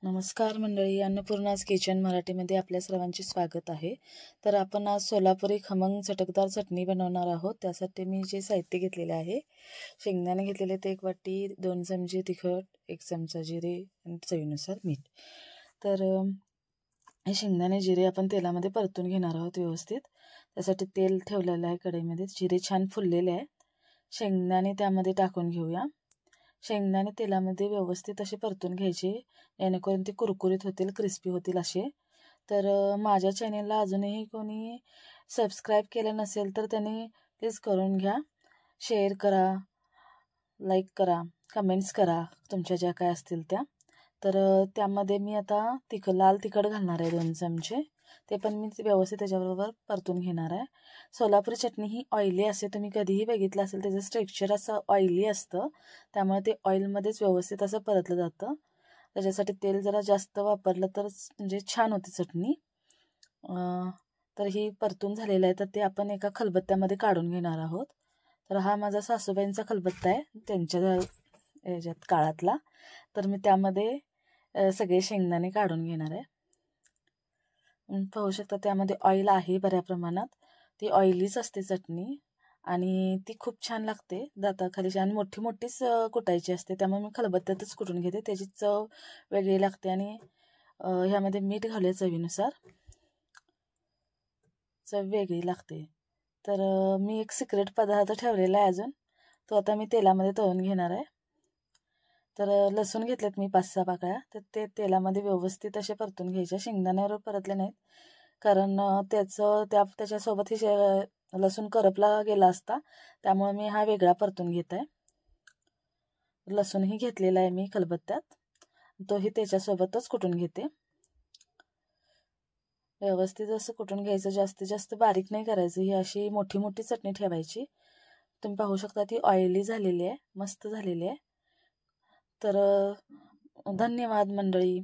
नमस्कार मंडळी, अन्नपूर्णाज किचन मराठीमध्ये आपल्या सर्वांचे स्वागत आहे। तर आपण आज सोलापुरी खमंग चटकदार चटणी बनवणार आहोत। त्यासाठी मी जे साहित्य घेतलेले आहे, शेंगदाणे घेतलेले ते 1 वाटी, 2 चमचे तिखट, 1 चमचा जिरे आणि चवीनुसार मीठ। तर हे शेंगदाणे जिरे आपण तेलामध्ये परतून घेणार आहोत व्यवस्थित। त्यासाठी तेल ठेवलेलं आहे कढईमध्ये, जिरे छान फुललेले आहेत। शेंगदाणे त्यामध्ये टाकून घेऊया। शेंगदाणे तेलामध्ये व्यवस्थित असे परतून घ्यायचे, जेणेकरून ते कुरकुरीत होतील, क्रिस्पी होतील असे। तर माझ्या चॅनेलला अजूनही कोणी सबस्क्राईब केलं नसेल तर त्यांनी प्लीज करून घ्या, शेअर करा, लाईक करा, कमेंट्स करा तुमच्या ज्या काय असतील त्या। तर त्यामध्ये मी आता लाल तिखट घालणार आहे 2 चमचे, ते पण मी व्यवस्थित त्याच्याबरोबर परतून घेणार आहे। सोलापुरी चटणी ही ऑइली असते, तुम्ही कधीही बघितलं असेल त्याचं स्ट्रक्चर असं ऑइली असतं, त्यामुळे ते ऑइलमध्येच व्यवस्थित असं परतलं जातं। त्याच्यासाठी तेल जरा जास्त वापरलं तर म्हणजे छान होते चटणी। तर ही परतून झालेलं आहे, तर ते आपण एका खलबत्त्यामध्ये काढून घेणार आहोत। तर हा माझा सासूबाईंचा खलबत्ता आहे, त्यांच्या ह्याच्यात काळातला। तर मी त्यामध्ये सगळे शेंगदाणे काढून घेणार आहे। पाहू शकता त्यामध्ये ऑइल आहे बऱ्या प्रमाणात, ती ऑइलीच असते चटणी आणि ती खूप छान लागते दाताखाली, आणि मोठी मोठीच कुटायची असते, त्यामुळे मी खलबत्त्यातच कुटून घेते, त्याची चव वेगळी लागते। आणि ह्यामध्ये मीठ घालूया चवीनुसार, चव वेगळी लागते। तर मी एक सिक्रेट पदार्थ ठेवलेला आहे अजून, तो आता मी तेलामध्ये तळून घेणार आहे। तर लसूण घेतलेत मी 5-6 पाकळ्या, तर ते तेलामध्ये व्यवस्थित असे परतून घ्यायचे। शेंगदाण्यावर परतले नाहीत, कारण त्याच्यासोबत ही लसूण करपला गेला असता, त्यामुळे मी हा वेगळा परतून घेत आहे। लसूणही घेतलेला आहे मी खलबत्त्यात, तोही त्याच्यासोबतच कुटून घेते। व्यवस्थित असं कुटून घ्यायचं, जास्तीत जास्त बारीक नाही करायचं, ही अशी मोठी मोठी चटणी ठेवायची। तुम्ही पाहू शकता ती ऑइली झालेली आहे, मस्त झालेली आहे। तर धन्यवाद मंडळी।